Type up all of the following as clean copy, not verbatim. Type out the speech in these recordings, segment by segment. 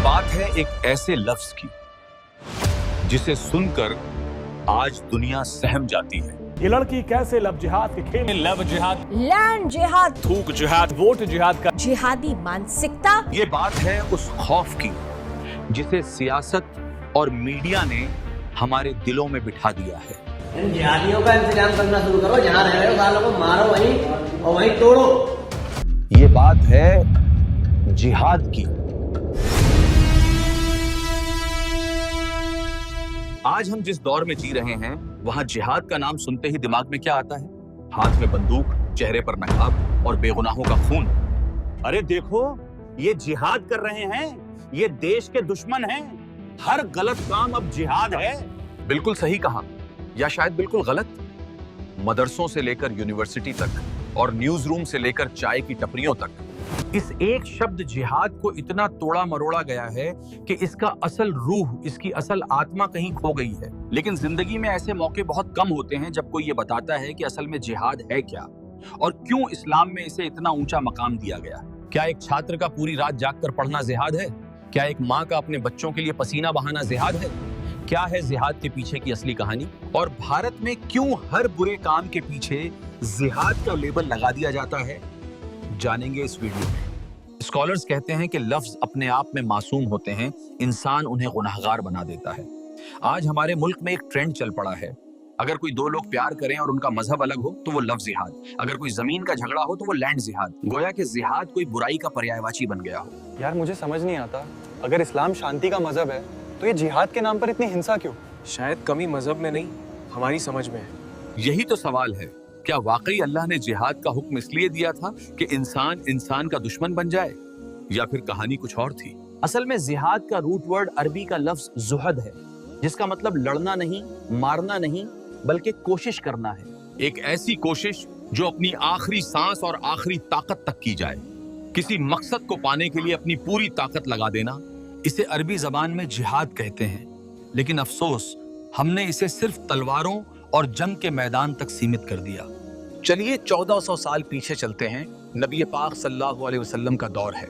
बात है एक ऐसे लफ्ज की जिसे सुनकर आज दुनिया सहम जाती है। ये लड़की कैसे लव जिहाद के खेल में लव जिहाद, लैंड जिहाद, थूक जिहाद, वोट जिहाद का जिहादी मानसिकता। ये बात है उस खौफ की जिसे सियासत और मीडिया ने हमारे दिलों में बिठा दिया है। इन जिहादियों का इंतजाम करना शुरू करो, जहाँ रह रहे हो सालों को मारो वहीं और वहीं तोड़ो। ये बात है जिहाद की। आज हम जिस दौर में जी रहे हैं वहां जिहाद का नाम सुनते ही दिमाग में क्या आता है? हाथ में बंदूक, चेहरे पर नकाब और बेगुनाहों का खून। अरे देखो, ये जिहाद कर रहे हैं, ये देश के दुश्मन हैं। हर गलत काम अब जिहाद है। बिल्कुल सही कहा, या शायद बिल्कुल गलत। मदरसों से लेकर यूनिवर्सिटी तक और न्यूज रूम से लेकर चाय की टपरियों तक इस एक शब्द जिहाद को इतना तोड़ा मरोड़ा गया है कि इसका असल रूह, इसकी असल आत्मा कहीं खो गई है। लेकिन जिंदगी में ऐसे मौके बहुत कम होते हैं जब कोई ये बताता है कि असल में जिहाद है क्या और क्यों इस्लाम में इसे इतना ऊंचा मकाम दिया गया। क्या एक छात्र का पूरी रात जागकर पढ़ना जिहाद है? क्या एक माँ का अपने बच्चों के लिए पसीना बहाना जिहाद है? क्या है जिहाद के पीछे की असली कहानी? और भारत में क्यों हर बुरे काम के पीछे जिहाद का लेबल लगा दिया जाता है, जानेंगे इस वीडियो में। स्कॉलर्स कहते हैं कि लफ्ज अपने आप में मासूम होते हैं, इंसान उन्हें गुनाहगार बना देता है। आज हमारे मुल्क में एक ट्रेंड चल पड़ा है, अगर कोई दो लोग प्यार करें और उनका मजहब अलग हो तो वो लव जिहाद, अगर कोई जमीन का झगड़ा हो तो वो लैंड जिहाद। गोया कि जिहाद कोई बुराई का पर्यायवाची बन गया हो। यार मुझे समझ नहीं आता, अगर इस्लाम शांति का मजहब है तो ये जिहाद के नाम पर इतनी हिंसा क्यों? शायद कमी मजहब में नहीं, हमारी समझ में है। यही तो सवाल है, क्या वाकई अल्लाह ने जिहाद का हुक्म इसलिए दिया था कि इंसान इंसान का दुश्मन बन जाए, या फिर कहानी कुछ और थी? असल में जिहाद का रूट वर्ड अरबी का लफ्ज जुहद है, जिसका मतलब लड़ना नहीं, मारना नहीं, बल्कि कोशिश करना है। एक ऐसी कोशिश जो अपनी आखिरी सांस और आखिरी ताकत तक की जाए, किसी मकसद को पाने के लिए अपनी पूरी ताकत लगा देना, इसे अरबी जबान में जिहाद कहते हैं। लेकिन अफसोस, हमने इसे सिर्फ तलवारों और जंग के मैदान तक सीमित कर दिया। चलिए 1400 साल पीछे चलते हैं। नबी पाक सल्लल्लाहु अलैहि वसल्लम का दौर है।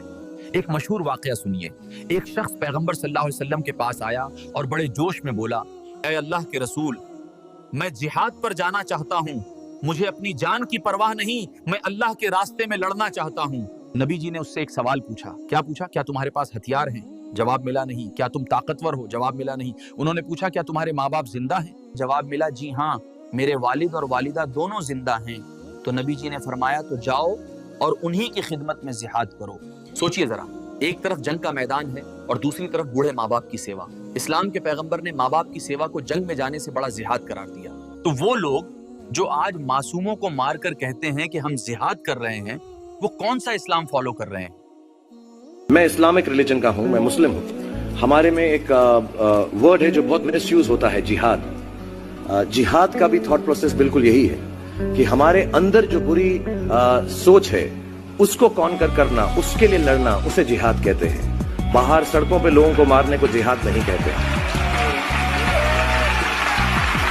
एक मशहूर वाकया सुनिए। एक शख्स पैगंबर सल्लल्लाहु अलैहि वसल्लम के पास आया और बड़े जोश में बोला, ऐ अल्लाह के रसूल, मैं जिहाद पर जाना चाहता हूँ, मुझे अपनी जान की परवाह नहीं, मैं अल्लाह के रास्ते में लड़ना चाहता हूँ। नबी जी ने उससे एक सवाल पूछा। क्या पूछा? क्या तुम्हारे पास हथियार हैं? जवाब मिला नहीं। क्या तुम ताकतवर हो? जवाब मिला नहीं। उन्होंने पूछा, क्या तुम्हारे माँ बाप जिंदा हैं? जवाब मिला, जी हाँ, मेरे वालिद और वालिदा दोनों जिंदा हैं। तो नबी जी ने फरमाया, तो जाओ और उन्हीं की खिदमत में जिहाद करो। सोचिए जरा, एक तरफ जंग का मैदान है और दूसरी तरफ बूढ़े माँ बाप की सेवा। इस्लाम के पैगंबर ने माँ बाप की सेवा को जंग में जाने से बड़ा जिहाद करार दिया। तो वो लोग जो आज मासूमों को मारकर कहते हैं कि हम जिहाद कर रहे हैं, वो कौन सा इस्लाम फॉलो कर रहे हैं? मैं इस्लामिक रिलीजन का हूँ, मैं मुस्लिम हूँ। हमारे में एक वर्ड है जो बहुत मिसयूज होता है, जिहाद। जिहाद का भी थॉट प्रोसेस बिल्कुल यही है कि हमारे अंदर जो बुरी सोच है उसको कॉन्कर करना, उसके लिए लड़ना, उसे जिहाद कहते हैं। बाहर सड़कों पे लोगों को मारने को जिहाद नहीं कहते।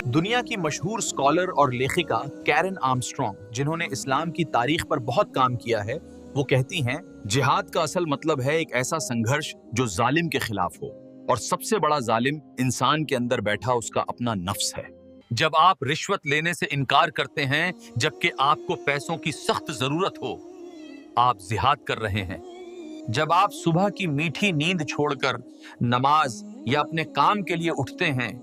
दुनिया की मशहूर स्कॉलर और लेखिका कैरन आर्मस्ट्रॉन्ग, जिन्होंने इस्लाम की तारीख पर बहुत काम किया है, वो कहती हैं, जिहाद का असल मतलब है एक ऐसा संघर्ष जो जालिम के खिलाफ हो, और सबसे बड़ा जालिम इंसान के अंदर बैठा उसका अपना नफ्स है। जब आप रिश्वत लेने से इनकार करते हैं जबकि आपको पैसों की सख्त जरूरत हो, आप जिहाद कर रहे हैं। जब आप सुबह की मीठी नींद छोड़कर नमाज या अपने काम के लिए उठते हैं,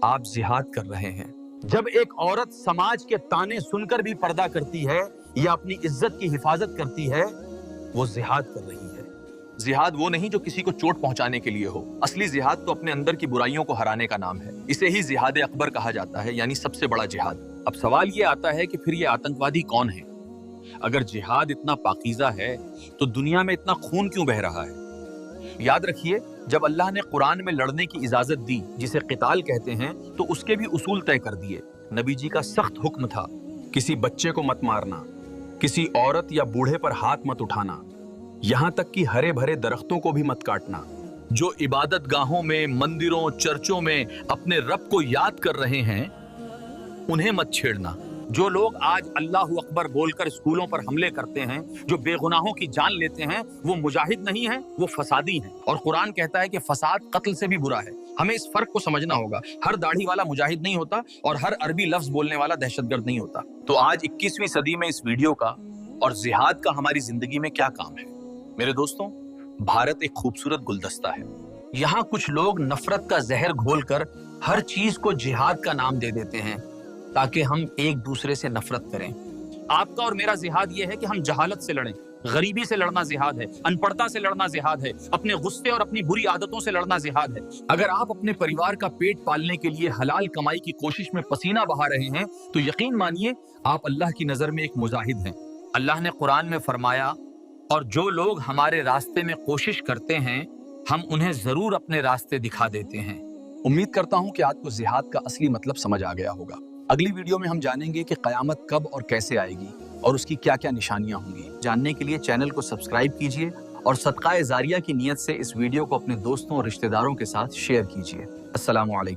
आप जिहाद कर रहे हैं। जब एक औरत समाज के ताने सुनकर भी पर्दा करती है या अपनी इज्जत की हिफाजत करती है, वो जिहाद कर रही है। जिहाद वो नहीं जो किसी को चोट पहुंचाने के लिए हो। असली जिहाद तो अपने अंदर की बुराइयों को हराने का नाम है। इसे ही जिहाद अकबर कहा जाता है, यानी सबसे बड़ा जिहाद। अब सवाल ये आता है कि फिर ये आतंकवादी कौन है? अगर जिहाद इतना पाकीज़ा है तो दुनिया में इतना खून क्यों बह रहा है? याद रखिए, जब अल्लाह ने कुरान में लड़ने की इजाजत दी, जिसे क़िताल कहते हैं, तो उसके भी उसूल तय कर दिए। नबी जी का सख्त हुक्म था, किसी बच्चे को मत मारना, किसी औरत या बूढ़े पर हाथ मत उठाना, यहाँ तक कि हरे भरे दरख्तों को भी मत काटना। जो इबादत गाहों में, मंदिरों, चर्चों में अपने रब को याद कर रहे हैं, उन्हें मत छेड़ना। जो लोग आज अल्लाह अकबर बोलकर स्कूलों पर हमले करते हैं, जो बेगुनाहों की जान लेते हैं, वो मुजाहिद नहीं हैं, वो फसादी हैं। और कुरान कहता है कि फसाद कत्ल से भी बुरा है। हमें इस फर्क को समझना होगा। हर दाढ़ी वाला मुजाहिद नहीं होता और हर अरबी लफ्ज बोलने वाला दहशतगर्द नहीं होता। तो आज 21वीं सदी में इस वीडियो का और जिहाद का हमारी जिंदगी में क्या काम है? मेरे दोस्तों, भारत एक खूबसूरत गुलदस्ता है। यहाँ कुछ लोग नफरत का जहर घोलकर हर चीज को जिहाद का नाम दे देते हैं ताकि हम एक दूसरे से नफरत करें। आपका और मेरा जिहाद ये है कि हम जहालत से लड़ें। गरीबी से लड़ना जिहाद है, अनपढ़ता से लड़ना जिहाद है, अपने गुस्से और अपनी बुरी आदतों से लड़ना जिहाद है। अगर आप अपने परिवार का पेट पालने के लिए हलाल कमाई की कोशिश में पसीना बहा रहे हैं तो यकीन मानिए आप अल्लाह की नजर में एक मुजाहिद हैं। अल्लाह ने कुरान में फरमाया, और जो लोग हमारे रास्ते में कोशिश करते हैं हम उन्हें जरूर अपने रास्ते दिखा देते हैं। उम्मीद करता हूं कि आपको जिहाद का असली मतलब समझ आ गया होगा। अगली वीडियो में हम जानेंगे कि क़यामत कब और कैसे आएगी और उसकी क्या क्या निशानियां होंगी। जानने के लिए चैनल को सब्सक्राइब कीजिए और सदका-ए-जारिया की नीयत से इस वीडियो को अपने दोस्तों और रिश्तेदारों के साथ शेयर कीजिए। अस्सलामु अलैकुम।